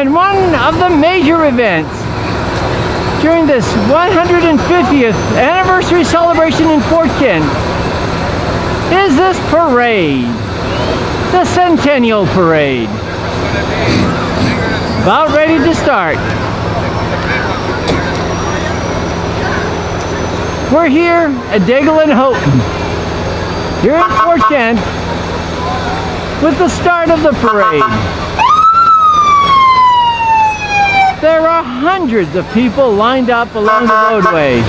And one of the major events during this 150th anniversary celebration in Fort Kent is this parade, the Centennial Parade. About ready to start. We're here at Daigle Houghton, here in Fort Kent, with the start of the parade. There are hundreds of people lined up along the roadway,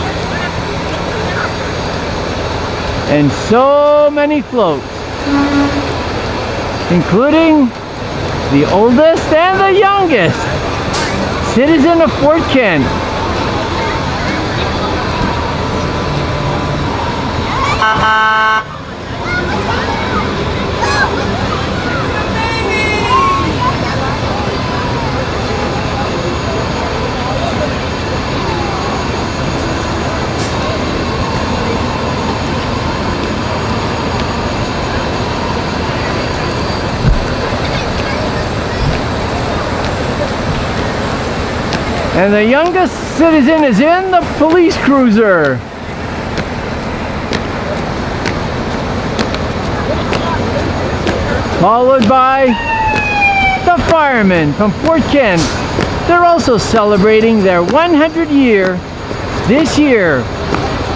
and so many floats, including the oldest and the youngest citizen of Fort Kent. And the youngest citizen is in the police cruiser. Followed by the firemen from Fort Kent. They're also celebrating their 100 year this year.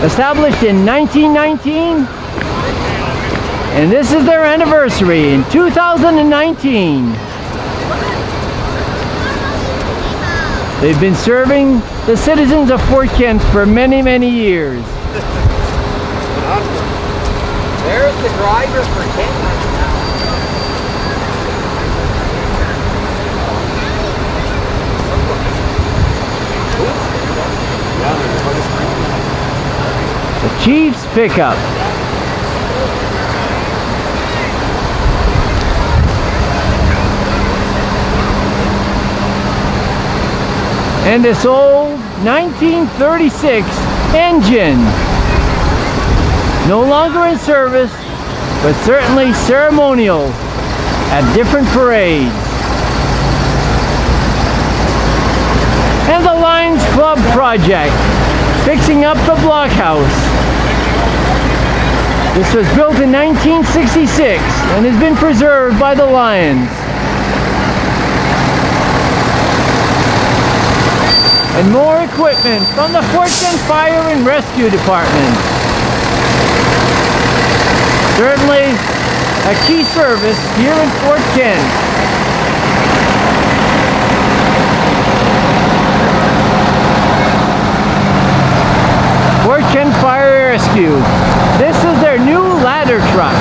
Established in 1919. And this is their anniversary in 2019. They've been serving the citizens of Fort Kent for many, many years. There's the driver for Kent right now. The Chief's Pickup. And this old 1936 engine, no longer in service, but certainly ceremonial at different parades. And the Lions Club project, fixing up the blockhouse. This was built in 1966 and has been preserved by the Lions. And more equipment from the Fort Kent Fire and Rescue Department. Certainly a key service here in Fort Kent. Fort Kent Fire Rescue. This is their new ladder truck.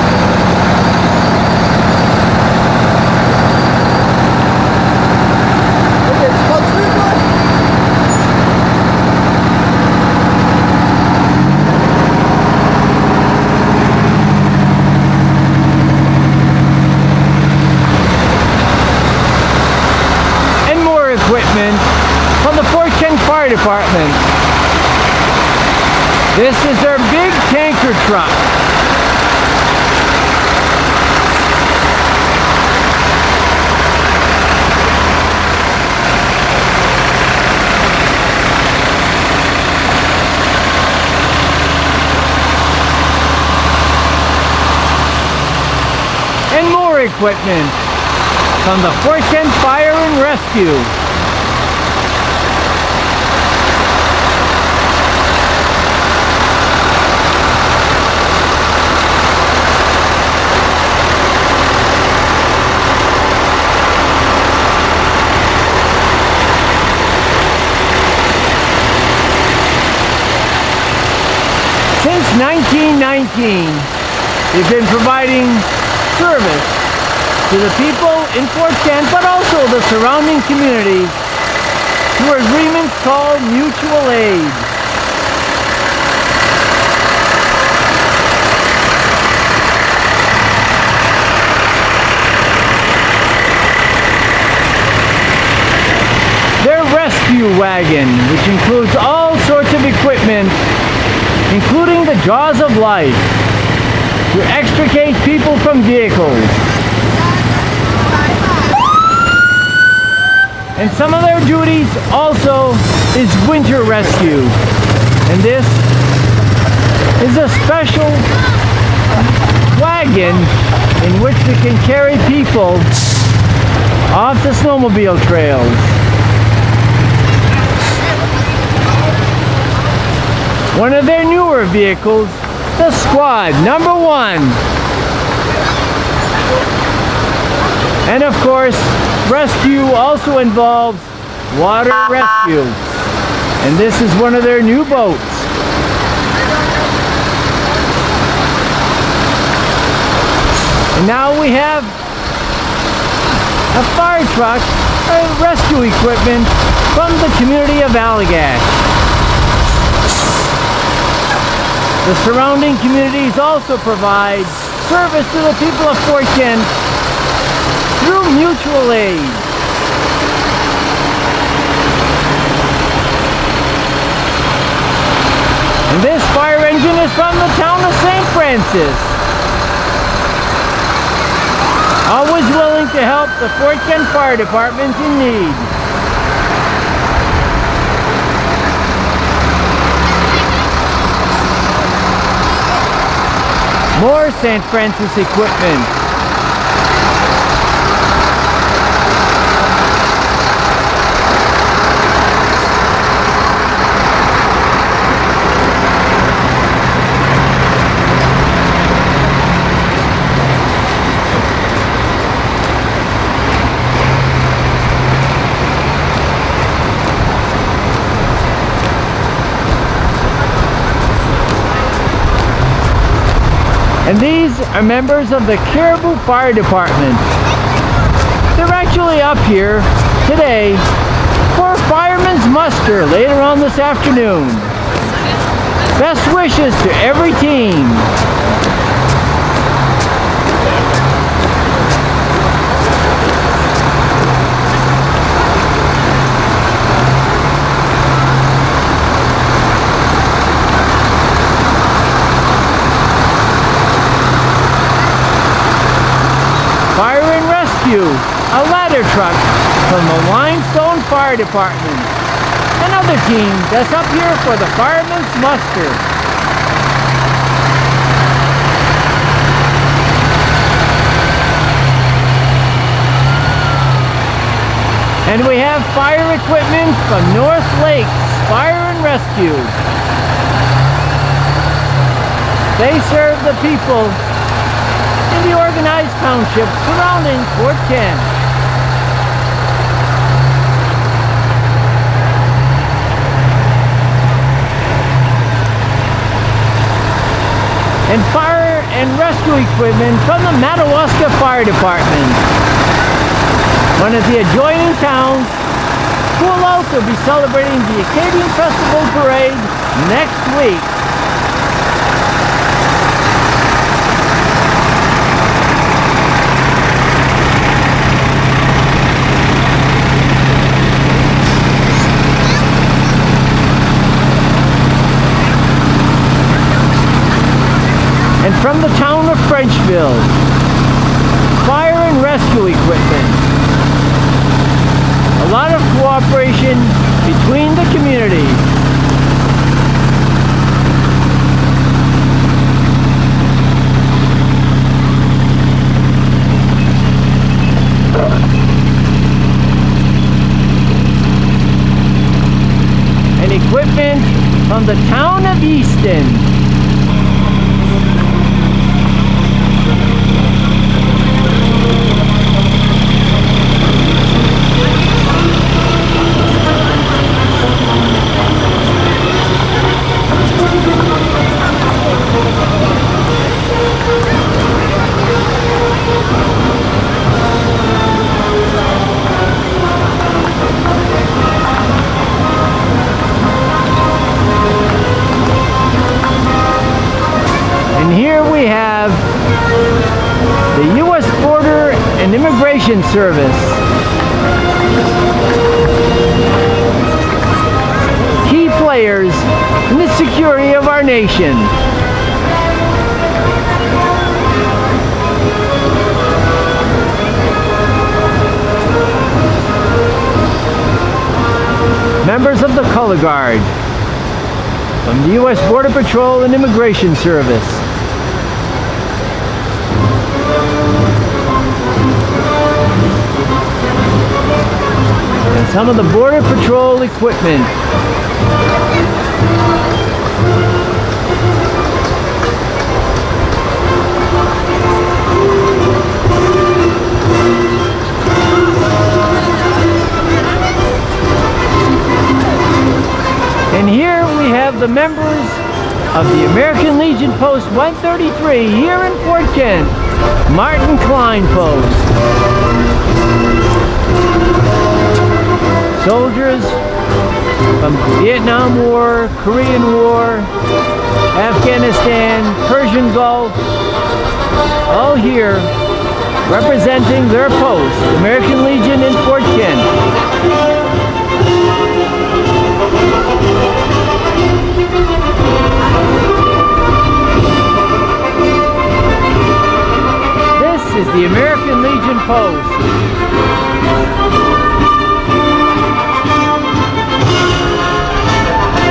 Equipment from the Fort Kent Fire Department. This is their big tanker truck. And more equipment from the Fort Kent Fire and Rescue. Since 1919, they've been providing service to the people in Fort Kent, but also the surrounding communities through agreements called mutual aid. Their rescue wagon, which includes all sorts of equipment, including the jaws of life, to extricate people from vehicles. And some of their duties also is winter rescue. And this is a special wagon in which they can carry people off the snowmobile trails. One of their newer vehicles, the Squad #1. And of course, rescue also involves water rescue. And this is one of their new boats. And now we have a fire truck, rescue equipment from the community of Allagash. The surrounding communities also provide service to the people of Fort Kent through mutual aid. And this fire engine is from the town of St. Francis. Always willing to help the Fort Kent Fire Department in need. More St. Francis equipment. And these are members of the Caribou Fire Department. They're actually up here today for a fireman's muster later on this afternoon. Best wishes to every team. A ladder truck from the Limestone Fire Department. Another team that's up here for the fireman's muster. And we have fire equipment from North Lakes Fire and Rescue. They serve the people in the organized townships surrounding Fort Kent. And fire and rescue equipment from the Madawaska Fire Department. One of the adjoining towns who will also be celebrating the Acadian Festival Parade next week. And from the town of Frenchville, fire and rescue equipment. A lot of cooperation between the community. And equipment from the town of Easton. And here we have the U.S. Border and Immigration Service. Key players in the security of our nation. color guard from the U.S. Border Patrol and Immigration Service. And some of the Border Patrol equipment. And here we have the members of the American Legion Post 133 here in Fort Kent, Martin Klein Post. Soldiers from Vietnam War, Korean War, Afghanistan, Persian Gulf, all here representing their post, American Legion in Fort Kent. This is the American Legion Post.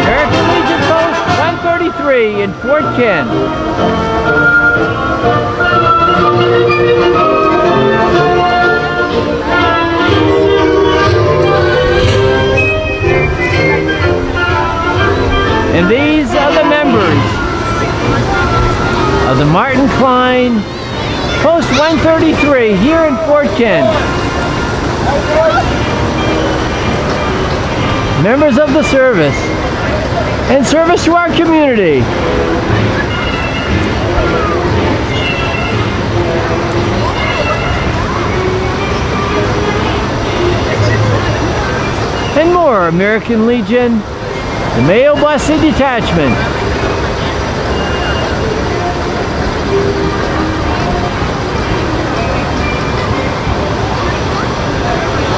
American Legion Post 133 in Fort Kent. And these are the members of the Martin Klein Post 133 here in Fort Kent. Members of the service and service to our community. And more American Legion, the Madawaska Detachment.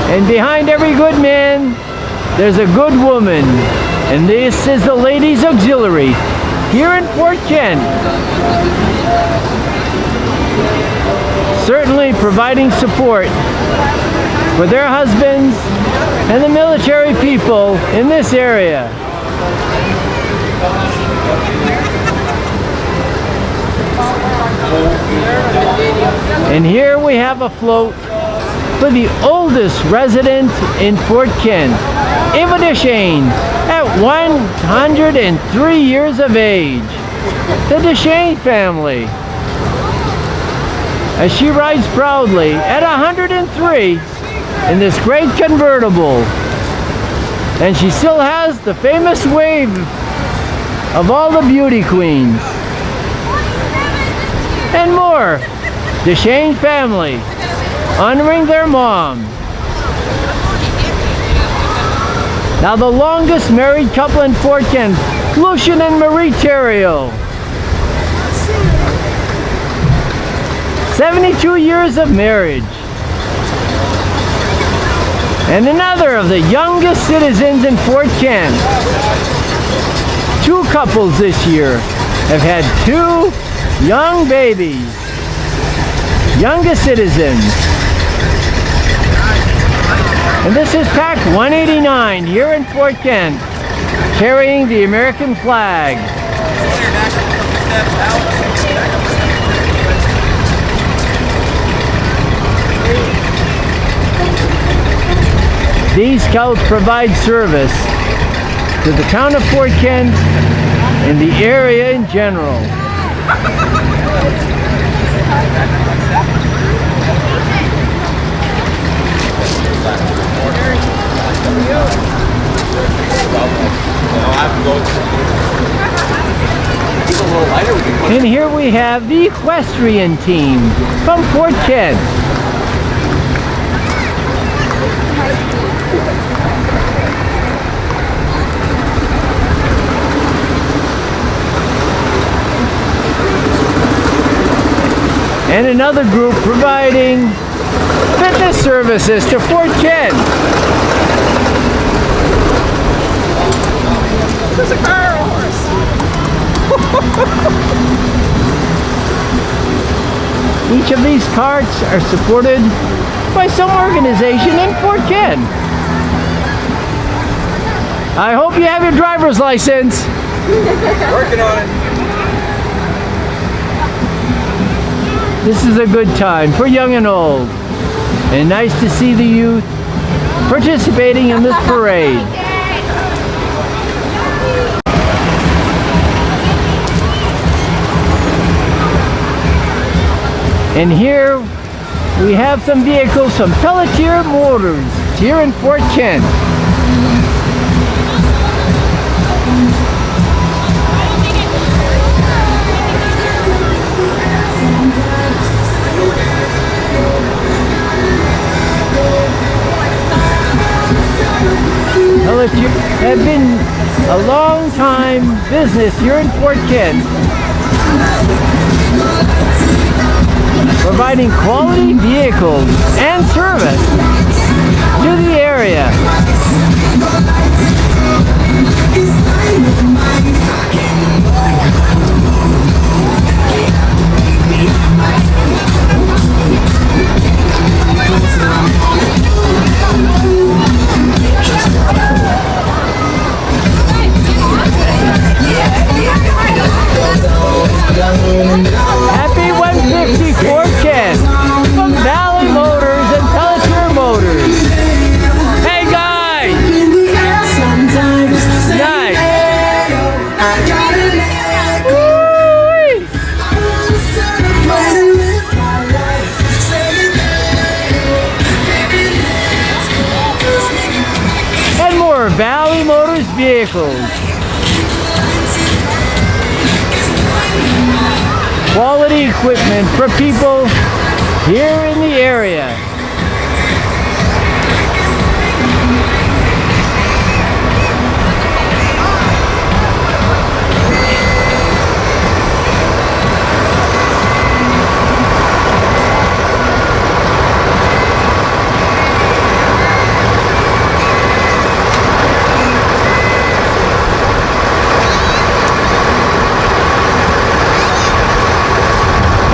And behind every good man, there's a good woman. And this is the Ladies Auxiliary here in Fort Kent. Certainly providing support for their husbands and the military people in this area. And here we have a float for the oldest resident in Fort Kent, Eva Deshane, at 103 years of age. The Deshane family, as she rides proudly at 103 in this great convertible. And she still has the famous wave of all the beauty queens. And more, Deshane family, honoring their mom. Now the longest married couple in Fort Kent, Lucien and Marie Therault. 72 years of marriage. And another of the youngest citizens in Fort Kent. Two couples this year have had two young babies. Youngest citizens. And this is Pack 189 here in Fort Kent, carrying the American flag. These scouts provide service to the town of Fort Kent and the area in general. And here we have the Equestrian team from Fort Kent. And another group providing fitness services to Fort Kent. There's a car or a horse. Each of these carts are supported by some organization in Fort Kent. I hope you have your driver's license. Working on it. This is a good time for young and old. And nice to see the youth participating in this parade. And here we have some vehicles from Pelletier Motors here in Fort Kent. Pelletier have been a long time business here in Fort Kent, providing quality vehicles and service to the area. Happy 150 Fort Kent from Valley Motors and Pelletier Motors. Hey guys! Nice! Woo-wee. And more Valley Motors vehicles. Quality equipment for people here in the area.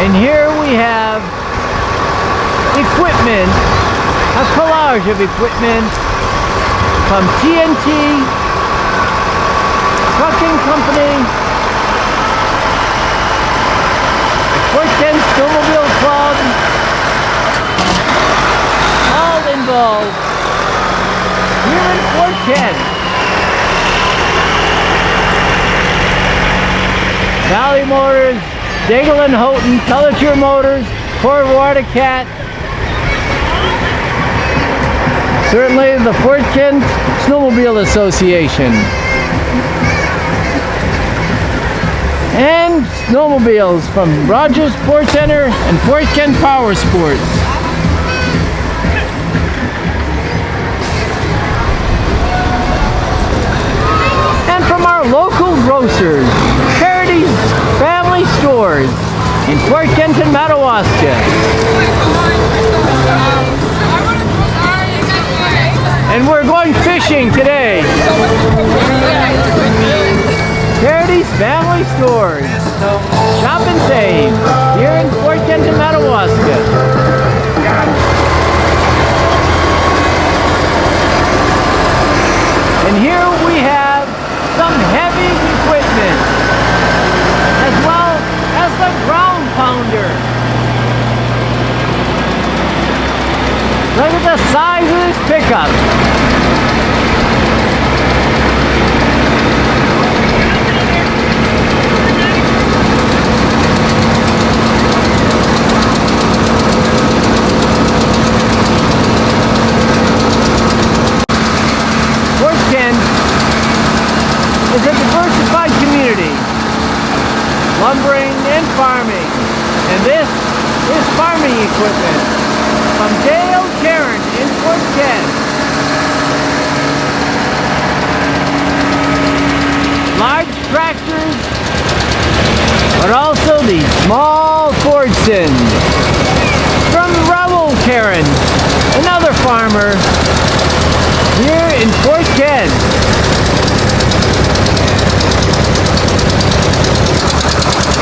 And here we have equipment, a collage of equipment from TNT, Trucking Company, Fort Kent Snowmobile Club, all involved here in Fort Kent. Valley Motors, Daigle Houghton, Pelletier Motors, Cat. Certainly the Fort Kent Snowmobile Association. And snowmobiles from Rogers Sport Center and Fort Kent Power Sports. And from our local grocers, Paradis Family Stores in Fort Kent and Madawaska. And we're going fishing today. Paradis Family Stores. Shop and save here in Fort Kent and Madawaska. And here we have some heavy equipment, as well as the ground pounder. Look at the size of this pickup. Fort Kent is a diversified community, lumbering and farming, and this is farming equipment from Dale Caron in Fort Kent. Large tractors, but also these small Fordsons from Raoul Caron, another farmer here in Fort Kent.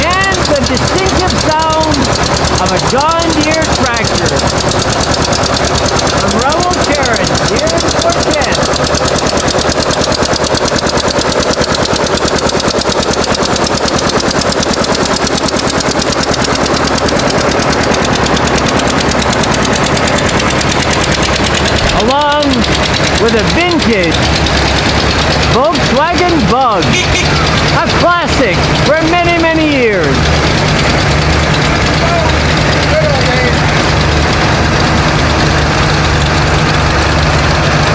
And the distinctive sound of a John Deere tractor from Raoul Caron here in Fort Kent. with a vintage Volkswagen Bug, a classic for many, many years.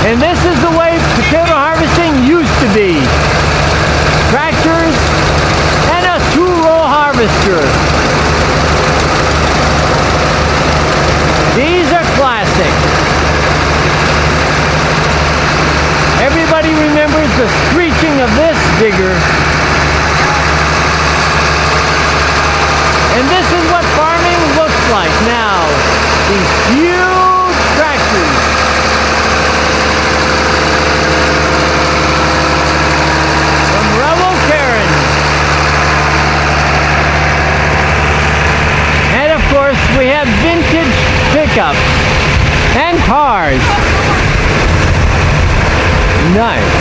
And this is the way potato harvesting used to be. Tractors and a two-row harvester. These are classic. Everybody remembers the screeching of this digger. And this is what farming looks like now. These huge tractors. From Rebel Caron. And of course we have vintage pickups and cars. Nice.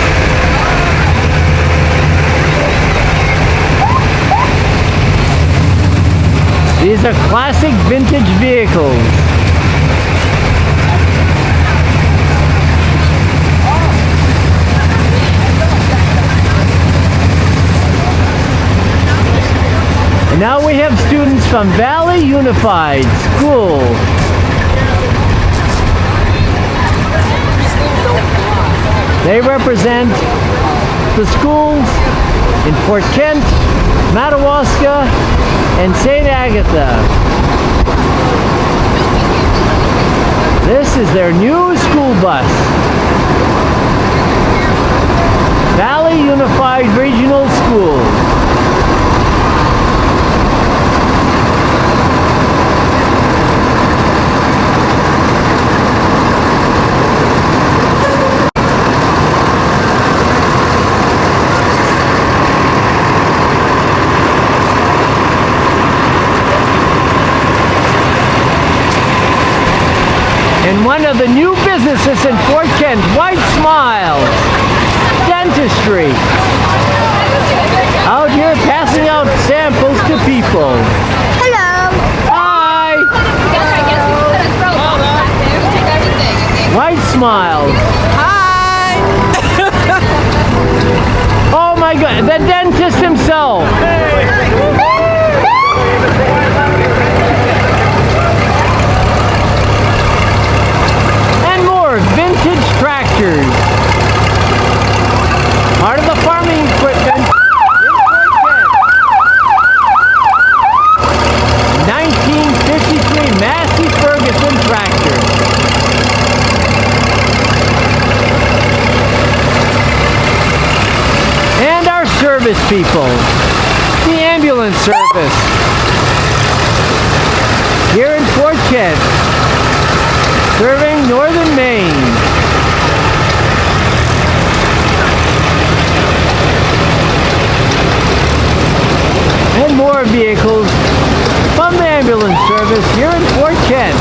These are classic vintage vehicles. And now we have students from Valley Unified School. They represent the schools in Fort Kent, Madawaska, and St. Agatha. This is their new school bus. Valley Unified Regional School. And one of the new businesses in Fort Kent, White Smile, Dentistry. Out here passing out samples to people. Hello. Hi. White Smile. Hi. Oh my God, the dentist himself. Vintage tractors. Part of the farming equipment. 1953 Massey Ferguson tractor. And our service people. The ambulance service. Here in Fort Kent. Serving northern Maine. And more vehicles from the ambulance service here in Fort Kent.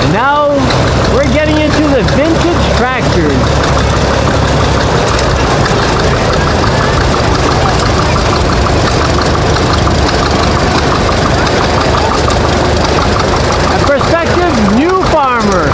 And now we're getting into the vintage tractors. A prospective new farmer.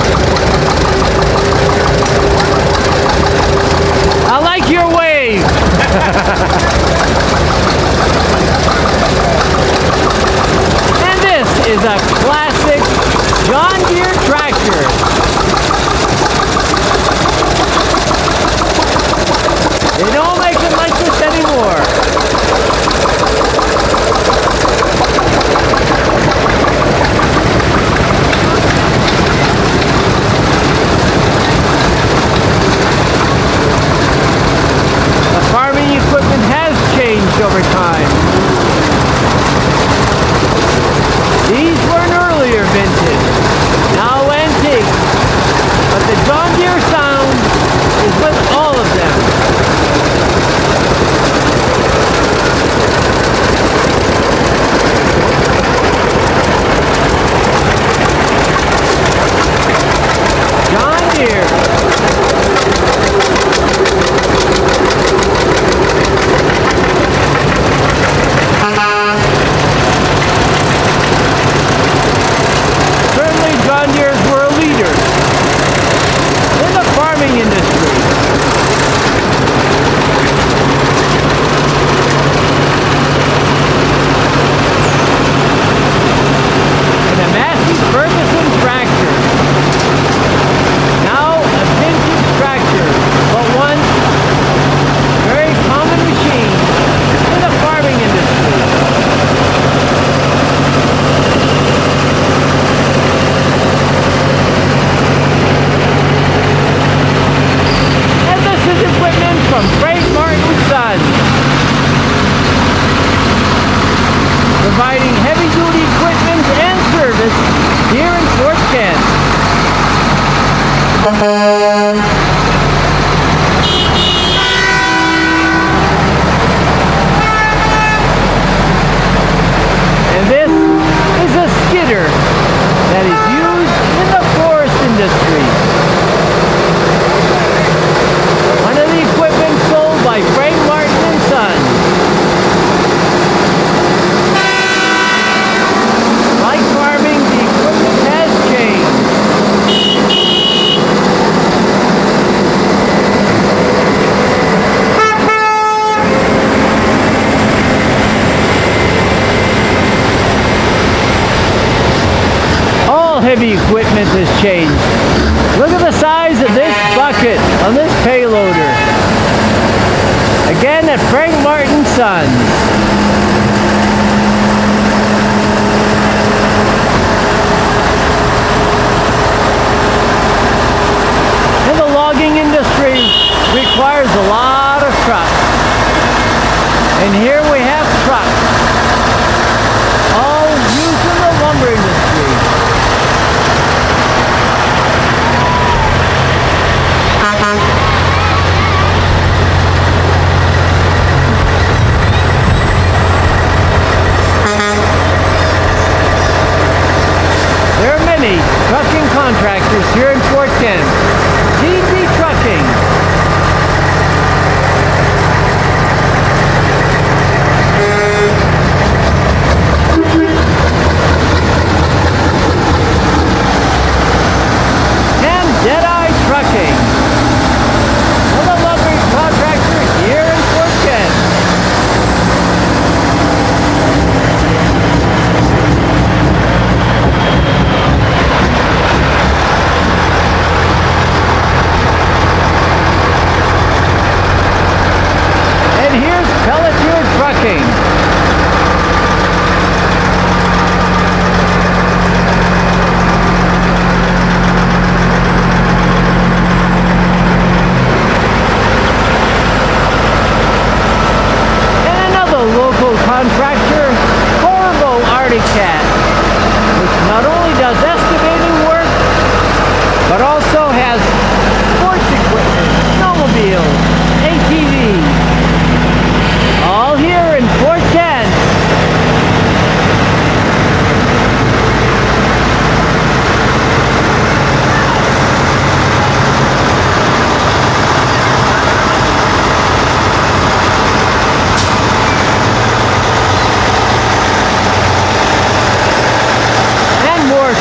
heavy equipment has changed. Look at the size of this bucket on this payloader. Again at Frank Martin's Sons. And the logging industry requires a lot of trucks. And here we have trucks, all used in the lumber industry. There are many trucking contractors here in Fort Kent. GMC Trucking. Contractor, Tigercat, which not only does excavating work, but also has sports equipment, snowmobiles, ATVs, all here in Fort Kent.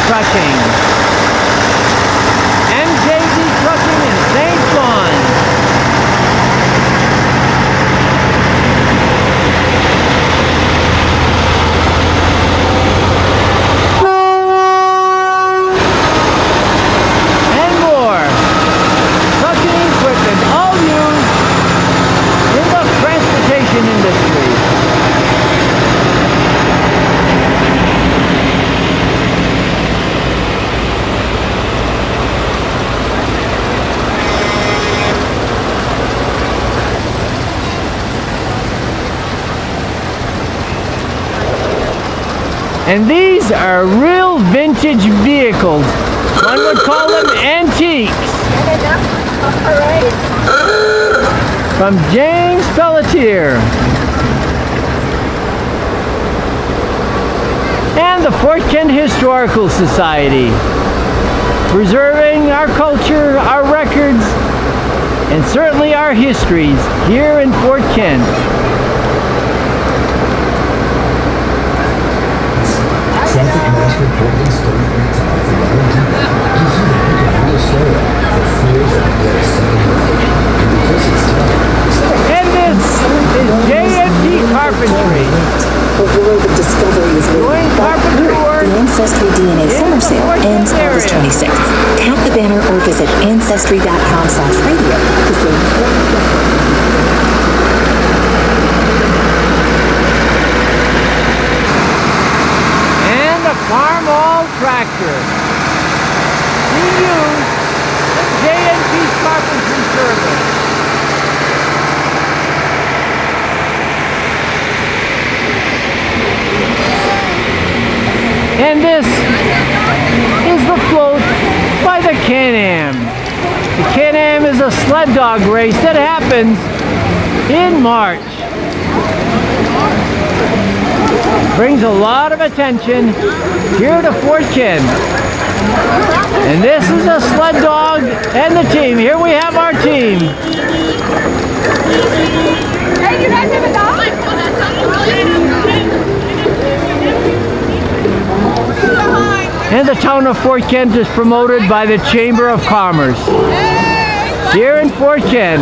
Trucking. MJD Trucking in St. John. And more. Trucking equipment, all used in the transportation industry. And these are real vintage vehicles. One would call them antiques. From James Pelletier. And the Fort Kent Historical Society. Preserving our culture, our records, and certainly our histories here in Fort Kent. Traffic master Portland State Retail for the whole dealer gives you the pick of real slow for fears of their selling road. And because it's time, and this is JMT Carpentry. A world of discovery is Doing carpentry work. The Ancestry DNA summer sale ends August 26th. Tap the banner or visit ancestry.com/radio to see. Farmall tractor. We use the JMT Carpentry service. And this is the float by the Can-Am. The Can-Am is a sled dog race that happens in March. Brings a lot of attention here to Fort Kent. And this is a sled dog and the team. Here we have our team. Hey, you guys have a dog? And the town of Fort Kent is promoted by the Chamber of Commerce here in Fort Kent.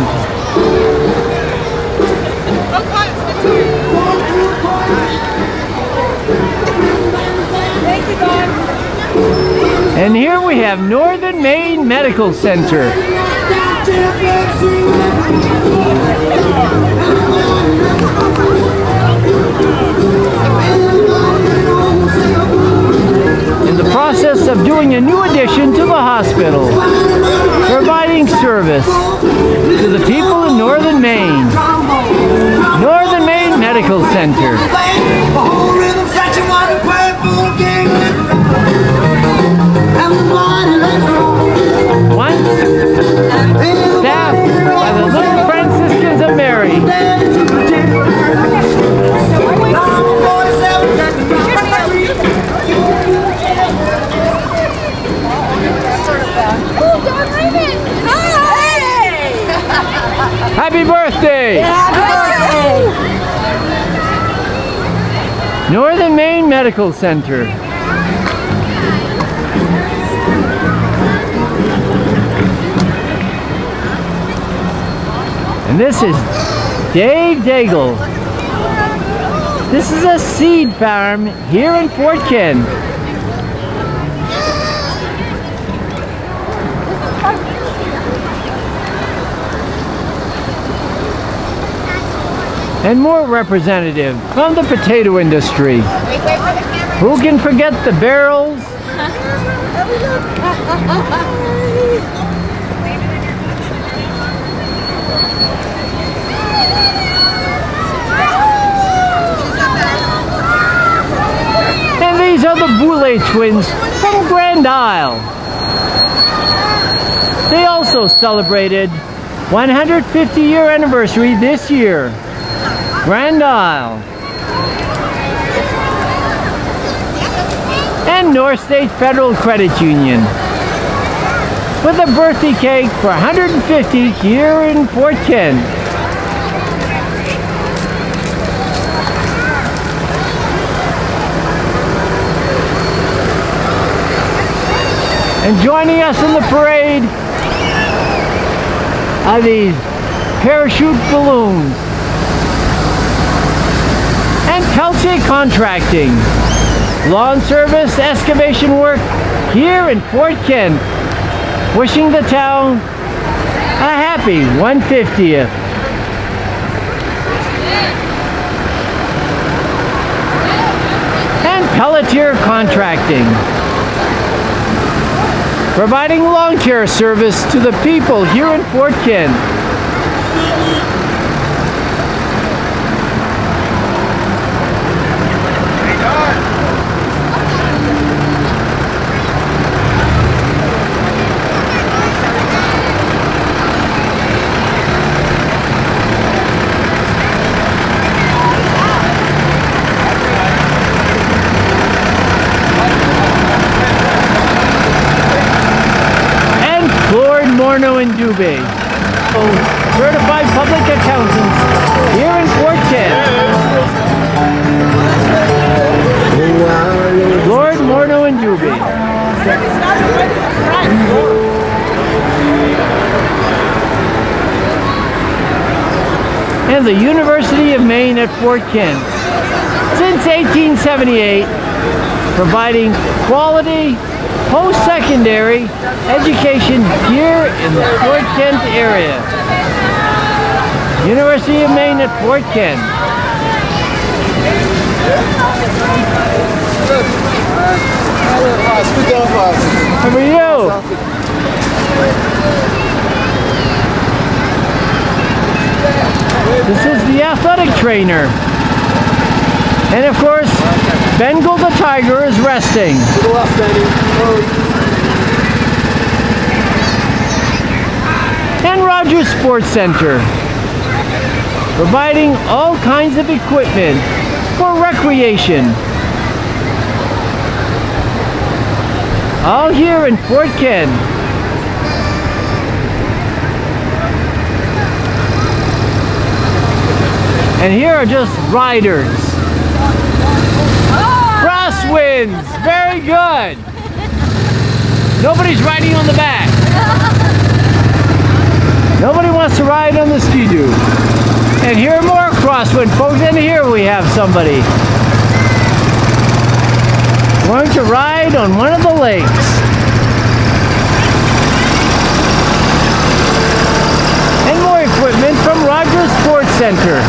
And here we have Northern Maine Medical Center. In the process of doing a new addition to the hospital, providing service to the people in Northern Maine. Northern Maine Medical Center. Once staffed by the Little Franciscans of Mary. Happy birthday! Happy birthday! Northern Maine Medical Center. And this is Dave Daigle. This is a seed farm here in Fort Kent. And more representative from the potato industry. Who can forget the barrels? And these are the Boulay twins from Grand Isle. They also celebrated 150-year anniversary this year. Grand Isle. And North State Federal Credit Union with a birthday cake for 150th year in Fort Kent. And joining us in the parade are these parachute balloons. And Pelletier Contracting, lawn service, excavation work here in Fort Kent, wishing the town a happy 150th. And Pelletier Contracting, providing lawn care service to the people here in Fort Kent. And Dubé, certified public accountants here in Fort Kent. Lord Morno and Dubé. And the University of Maine at Fort Kent. Since 1878, providing quality post-secondary education here in the Fort Kent area. University of Maine at Fort Kent. How are you? This is the athletic trainer. And of course, Bengal the Tiger is resting. To the left, Benny. And Rogers Sports Center, providing all kinds of equipment for recreation. All here in Fort Kent. And here are just riders. Crosswinds, very good. Nobody's riding on the back. Nobody wants to ride on the Ski-Doo. And here are more crosswind folks, and here we have somebody going to ride on one of the lakes. Center.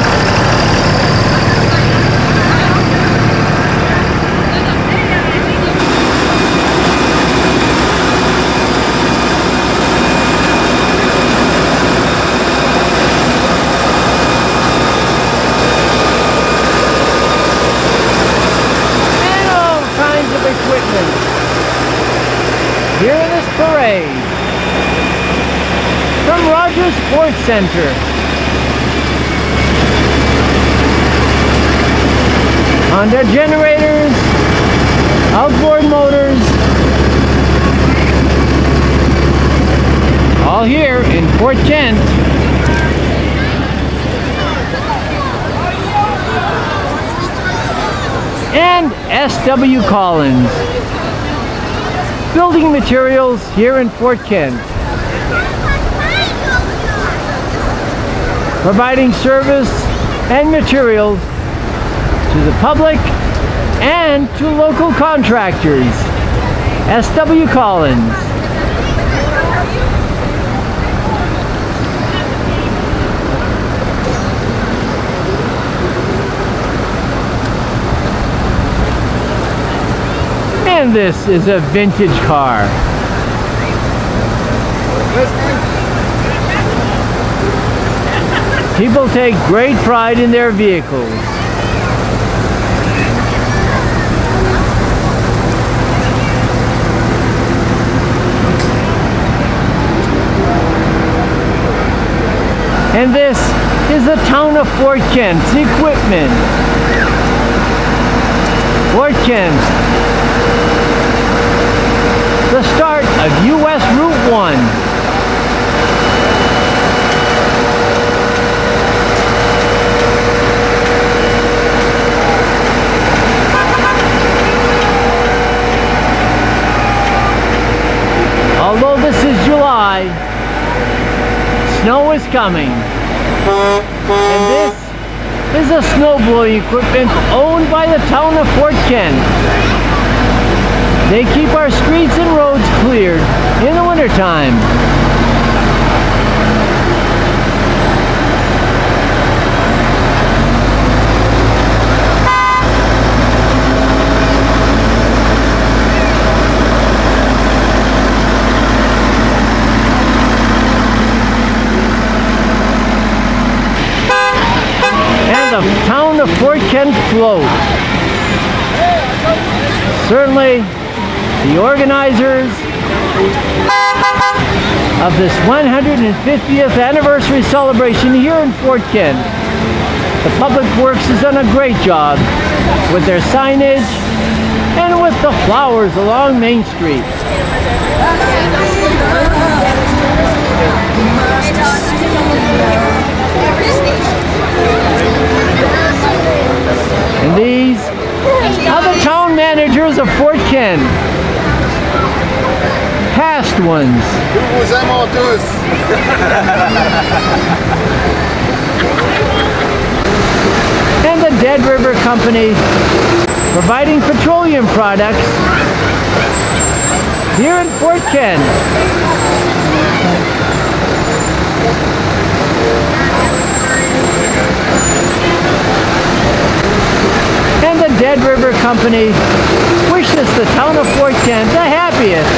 And all kinds of equipment here in this parade. From Rogers Sports Center. Honda generators, outboard motors, all here in Fort Kent. And S.W. Collins, building materials here in Fort Kent. Providing service and materials to the public and to local contractors. S.W. Collins. And this is a vintage car. People take great pride in their vehicles. And this is the town of Fort Kent's equipment. Fort Kent, the start of US Route 1. Although this is July, snow is coming. And this is a snowblowing equipment owned by the town of Fort Kent. They keep our streets and roads cleared in the wintertime. The town of Fort Kent float. Certainly, the organizers of this 150th anniversary celebration here in Fort Kent. The Public Works has done a great job with their signage and with the flowers along Main Street. And these are the town managers of Fort Kent. Past ones. And the Dead River Company, providing petroleum products here in Fort Kent. And the Dead River Company wishes the town of Fort Kent the happiest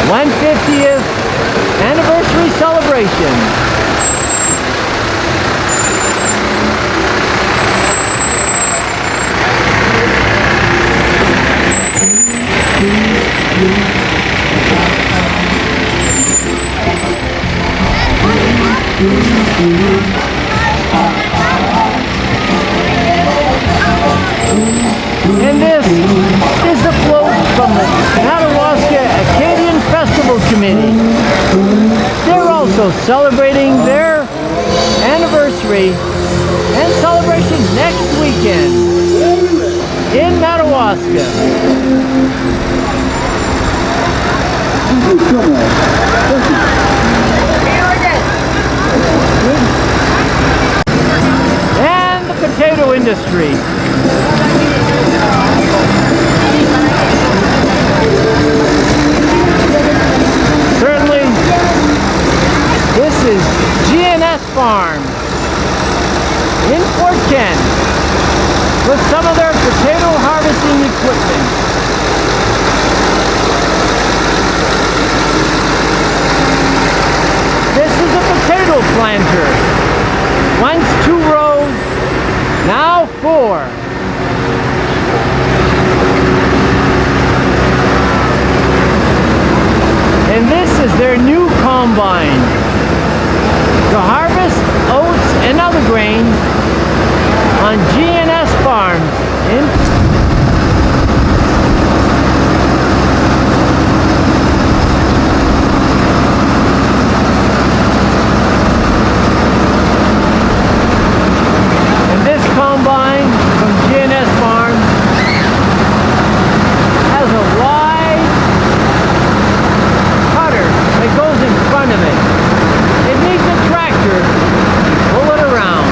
150th anniversary celebration. And this is the float from the Madawaska Acadian Festival Committee. They're also celebrating their anniversary and celebration next weekend in Madawaska. And the potato industry. Certainly, this is GNS Farm. planter. Once 2 rows, now 4. And this is their new combine to harvest oats and other grains on G&S farms in combine from G&S Farm has a wide cutter that goes in front of it. It needs a tractor to pull it around.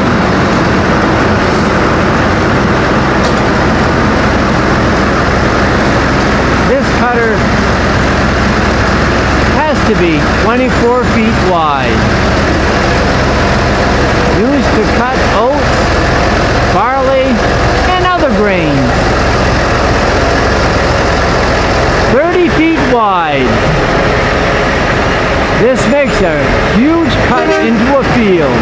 This cutter has to be 24 feet wide. Used to cut oats, barley, and other grains. 30 feet wide. This makes a huge cut into a field.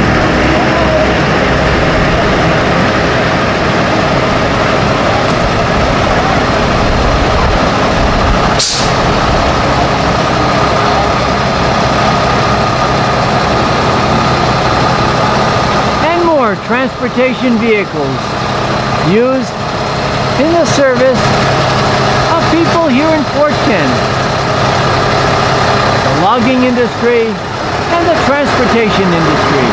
And more transportation vehicles used in the service of people here in Fort Kent, the logging industry, and the transportation industry.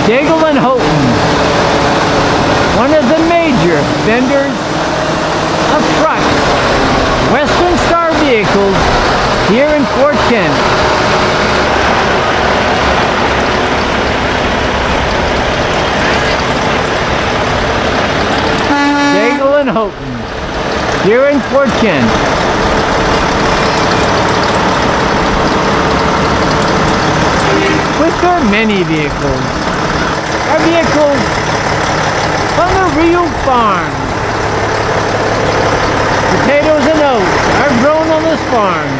Daigle Houghton, one of the major vendors of trucks, Western Star vehicles here in Fort Kent. Daigle Houghton here in Fort Kent. With their many vehicles, our vehicles from the real farm. Potatoes and oats are grown on this farm.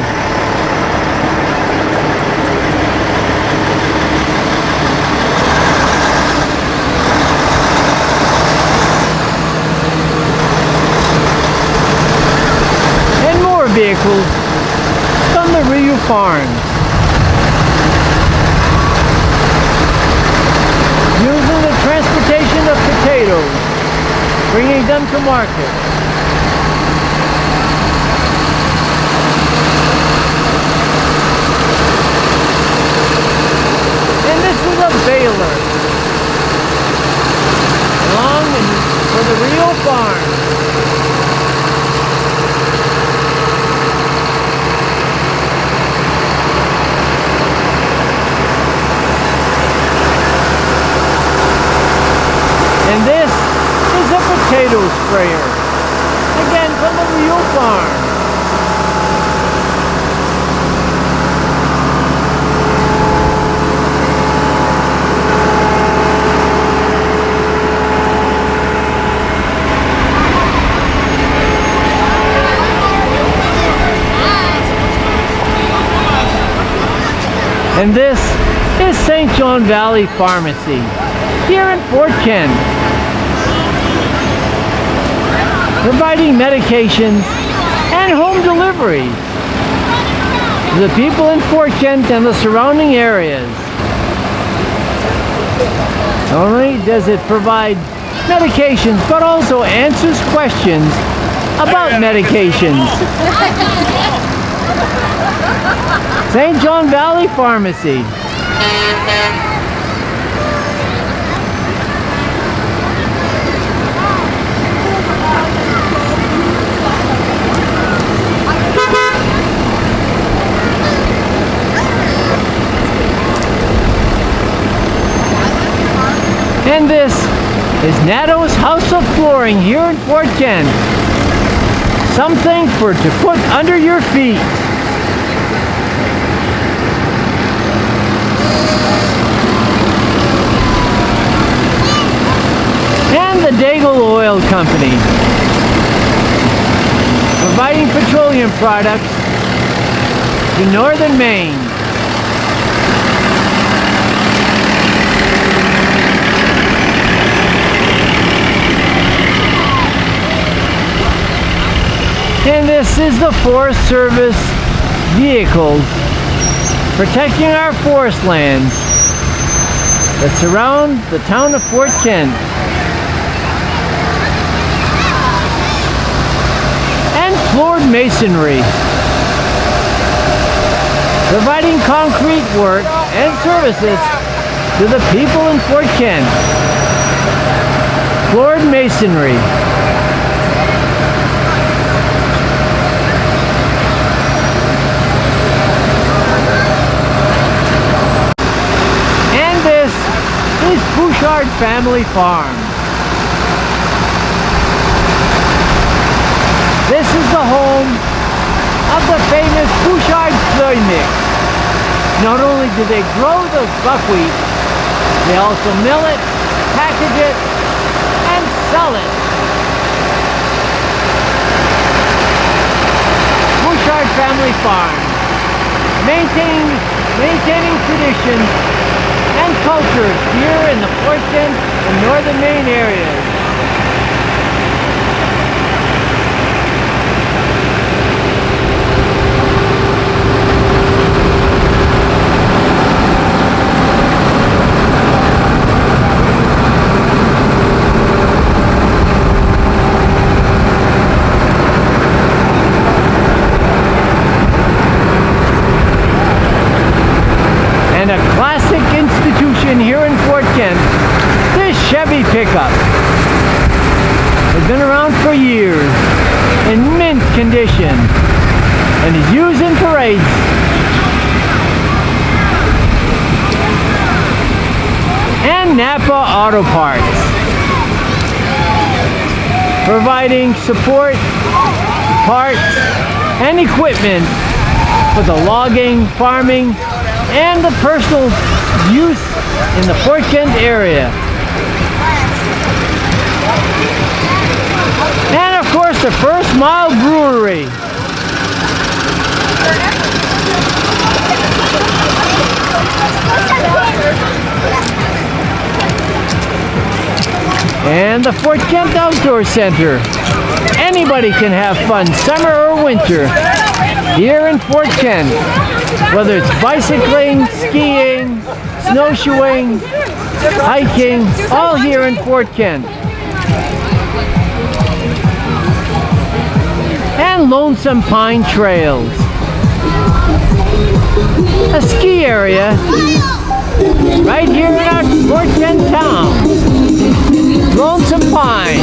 And more vehicles from the Rio farms. Using the transportation of potatoes, bringing them to market. And this is a baler, long and for the real farm. And this is a potato sprayer, again from the real farm. And this is St. John Valley Pharmacy here in Fort Kent, providing medications and home delivery to the people in Fort Kent and the surrounding areas. Not only does it provide medications, but also answers questions about medications. St. John Valley Pharmacy. And this is Nato's House of Flooring here in Fort Kent. Something to put under your feet. And the Daigle Oil Oil Company, providing petroleum products to northern Maine. And this is the Forest Service vehicles protecting our forest lands that surround the town of Fort Kent. And Plourde Masonary, providing concrete work and services to the people in Fort Kent. Plourde Masonary. Is Bouchard Family Farm. This is the home of the famous Bouchard soy mix. Not only do they grow the buckwheat, they also mill it, package it, and sell it. Bouchard Family Farm, maintaining traditions and cultures here in the Fort Kent and northern Maine areas. And a classic institution here in Fort Kent, this Chevy pickup has been around for years in mint condition and is used in parades. And Napa Auto Parts, providing support, parts, and equipment for the logging, farming, and the personal use in the Fort Kent area. And of course the First Mile Brewery. And the Fort Kent Outdoor Center. Anybody can have fun, summer or winter, here in Fort Kent. Whether it's bicycling, skiing, snowshoeing, hiking, all here in Fort Kent. And Lonesome Pine Trails, a ski area right here in our Fort Kent town. Lonesome Pine.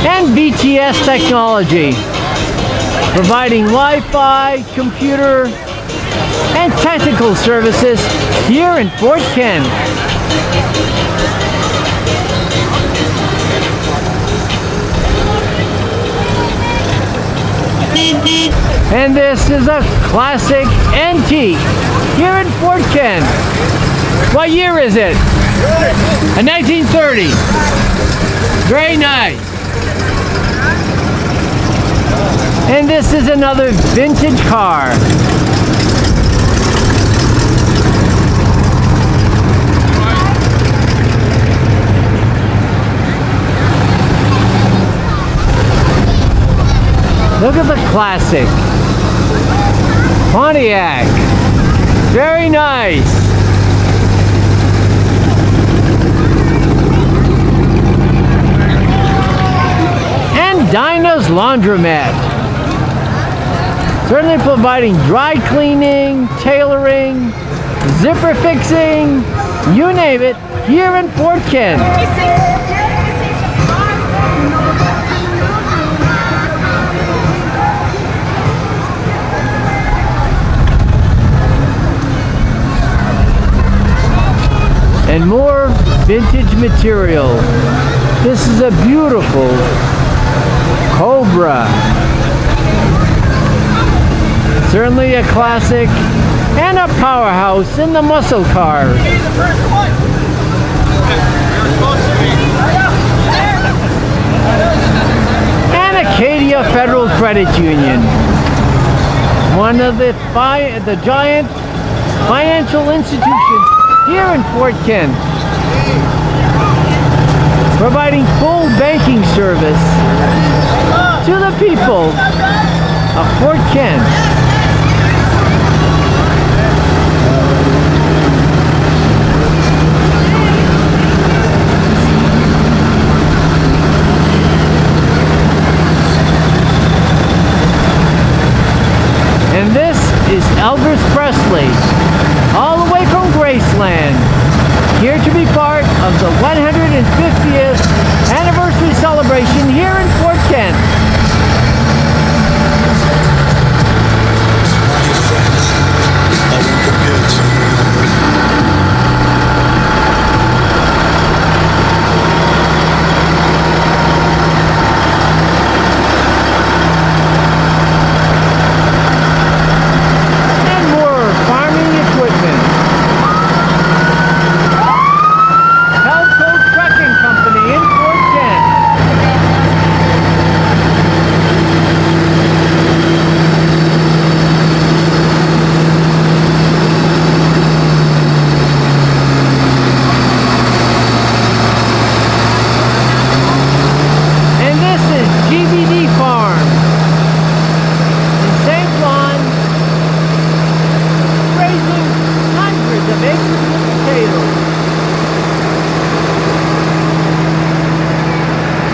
And BTS Technology, providing Wi-Fi, computer, and technical services here in Fort Kent. And this is a classic antique here in Fort Kent. What year is it? A 1930. Very nice. And this is another vintage car. Look at the classic Pontiac. Very nice. And Dinah's Laundromat. Certainly providing dry cleaning, tailoring, zipper fixing, you name it, here in Fort Kent. And more vintage material. This is a beautiful Cobra. Certainly a classic and a powerhouse in the muscle cars. And Acadia Federal Credit Union, one of the giant financial institutions here in Fort Kent, providing full banking service to the people of Fort Kent. And this is Elvis Presley, all the way from Graceland, here to be part of the 150th anniversary celebration here in Fort Kent.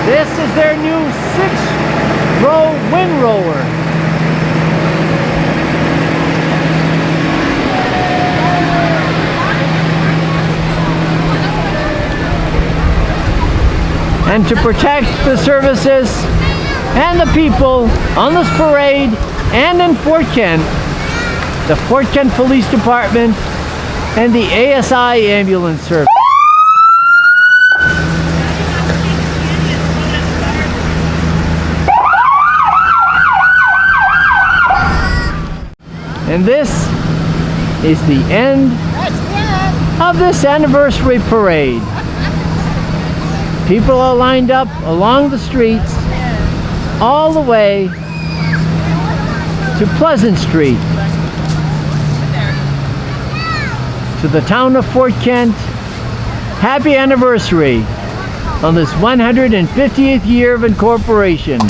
This is their new 6-row windrower. And to protect the services and the people on this parade and in Fort Kent, the Fort Kent Police Department and the ASI Ambulance Service. And this is the end of this anniversary parade. People are lined up along the streets all the way to Pleasant Street, to the town of Fort Kent. Happy anniversary on this 150th year of incorporation.